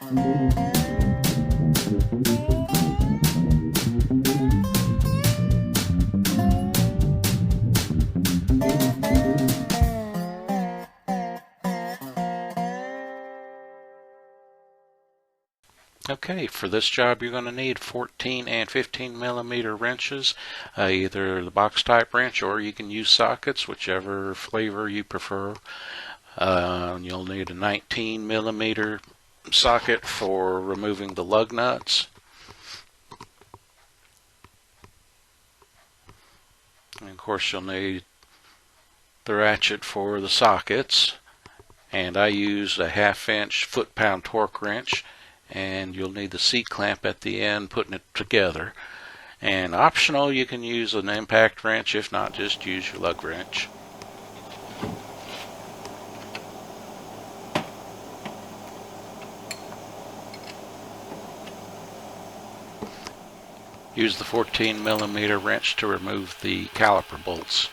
Okay, for this job you're going to need 14 and 15 millimeter wrenches, either the box type wrench or you can use sockets, whichever flavor you prefer. You'll need a 19 millimeter socket for removing the lug nuts. And of course you'll need the ratchet for the sockets, and I use a 1/2 inch foot-pound torque wrench, and you'll need the C-clamp at the end putting it together. And optional, you can use an impact wrench. If not, just use your lug wrench. Use the 14 millimeter wrench to remove the caliper bolts.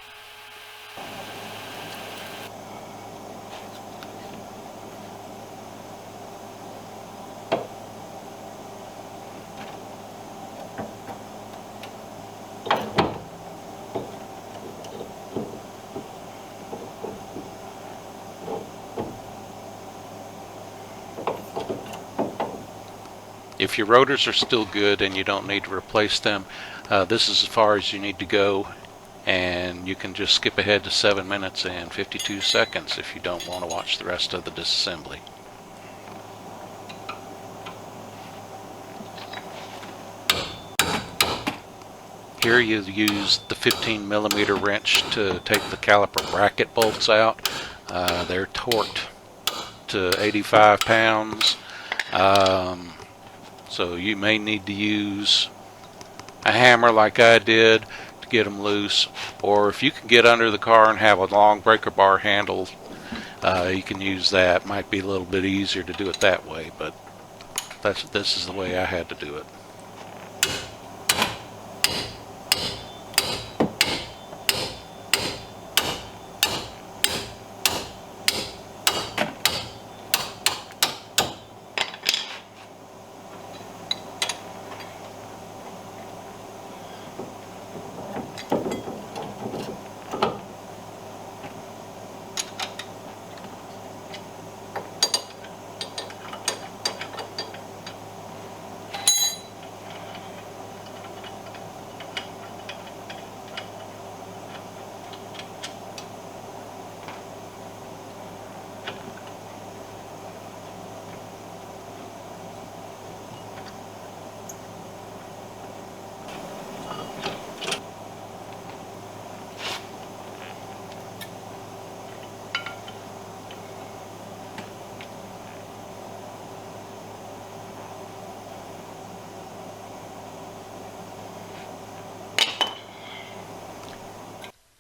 If your rotors are still good and you don't need to replace them, this is as far as you need to go, and you can just skip ahead to 7 minutes and 52 seconds if you don't want to watch the rest of the disassembly. Here you use the 15 millimeter wrench to take the caliper bracket bolts out. They're torqued to 85 pounds. So you may need to use a hammer like I did to get them loose, or if you can get under the car and have a long breaker bar handle, you can use that. Might be a little bit easier to do it that way, but this is the way I had to do it.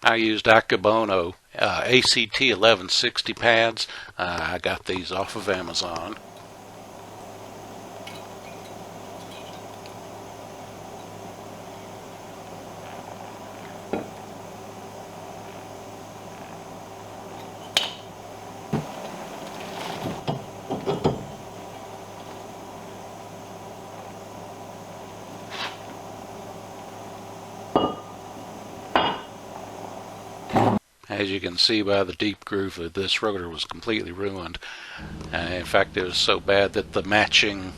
I used Akabono ACT 1160 pads. I got these off of Amazon. As you can see by the deep groove, this rotor was completely ruined. In fact, it was so bad that the matching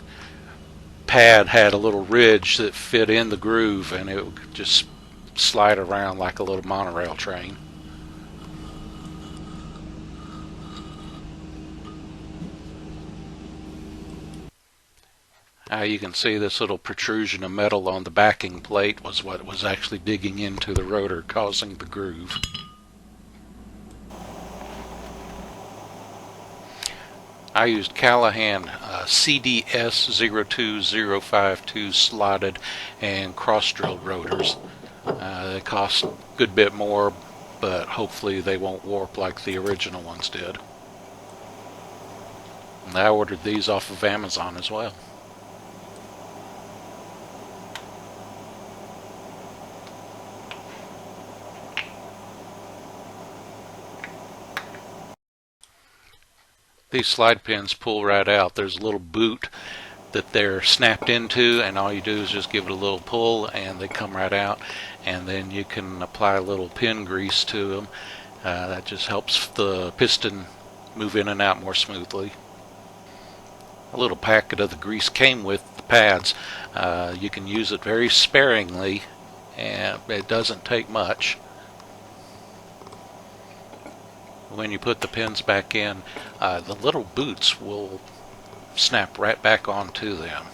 pad had a little ridge that fit in the groove, and it would just slide around like a little monorail train. You can see this little protrusion of metal on the backing plate was what was actually digging into the rotor, causing the groove. I used Callahan CDS 02052 slotted and cross-drilled rotors. They cost a good bit more, but hopefully they won't warp like the original ones did. And I ordered these off of Amazon as well. these slide pins pull right out. There's a little boot that they're snapped into, and all you do is just give it a little pull and they come right out, and then you can apply a little pin grease to them. That just helps the piston move in and out more smoothly. A little packet of the grease came with the pads. You can use it very sparingly, and it doesn't take much. When you put the pins back in, the little boots will snap right back onto them.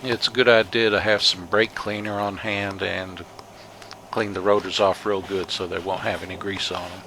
It's a good idea to have some brake cleaner on hand and clean the rotors off real good so they won't have any grease on them.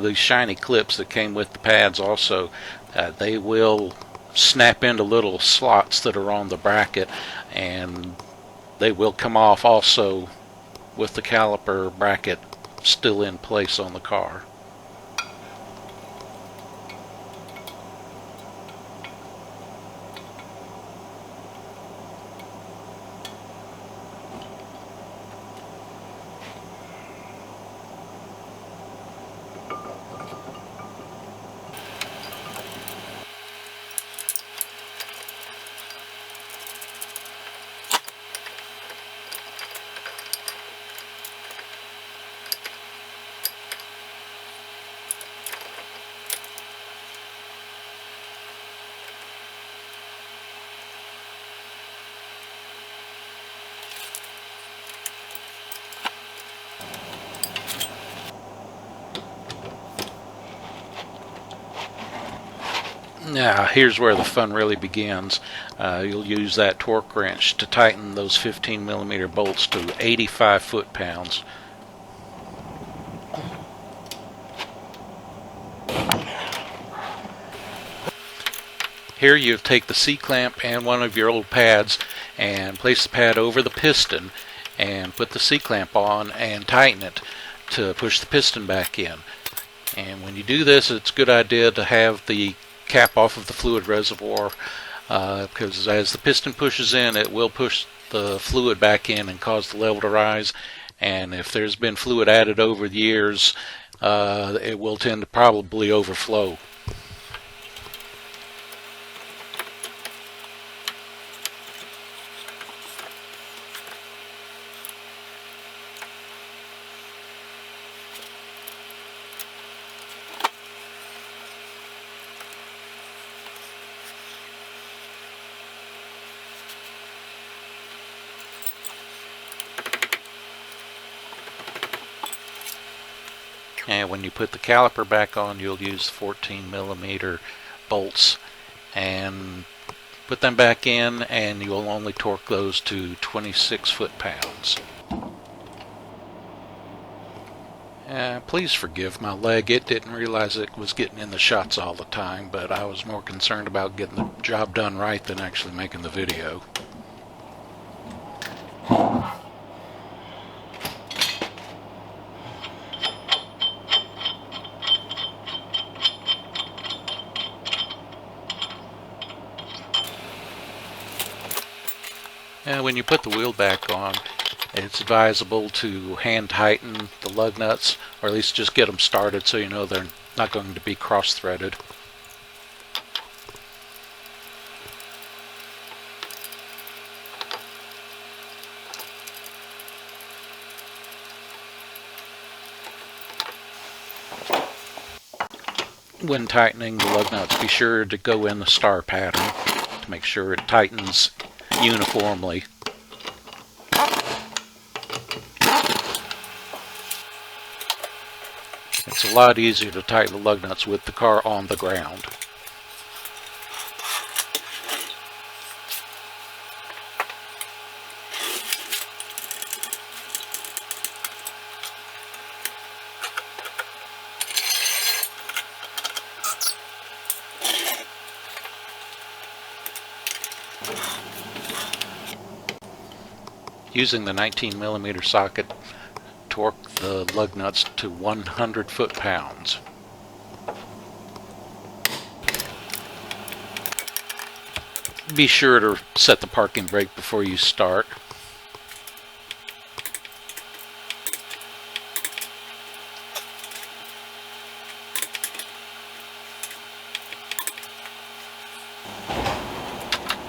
These shiny clips that came with the pads also, they will snap into little slots that are on the bracket, and they will come off also with the caliper bracket still in place on the car. Now here's where the fun really begins. You'll use that torque wrench to tighten those 15mm bolts to 85 foot-pounds. Here you take the C-clamp and one of your old pads and place the pad over the piston and put the C-clamp on and tighten it to push the piston back in. And when you do this, it's a good idea to have the cap off of the fluid reservoir, because as the piston pushes in, it will push the fluid back in and cause the level to rise, and if there's been fluid added over the years, it will tend to probably overflow. And when you put the caliper back on, you'll use 14mm bolts and put them back in, and you'll only torque those to 26 foot-pounds. Please forgive my leg. It didn't realize it was getting in the shots all the time, but I was more concerned about getting the job done right than actually making the video. When you put the wheel back on, it's advisable to hand tighten the lug nuts, or at least just get them started so you know they're not going to be cross-threaded. When tightening the lug nuts, be sure to go in the star pattern to make sure it tightens uniformly. It's a lot easier to tighten the lug nuts with the car on the ground. Using the 19mm socket, torque the lug nuts to 100 foot-pounds. Be sure to set the parking brake before you start.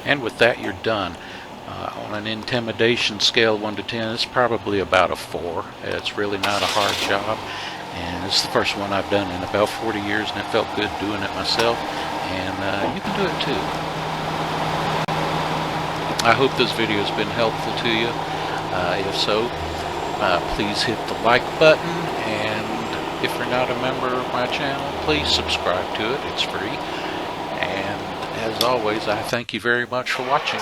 And with that, you're done. On an intimidation scale 1 to 10, it's probably about a 4. It's really not a hard job, and it's the first one I've done in about 40 years, and it felt good doing it myself, and you can do it too. I hope this video has been helpful to you. If so, please hit the like button, and if you're not a member of my channel, please subscribe to it. It's free. And as always, I thank you very much for watching.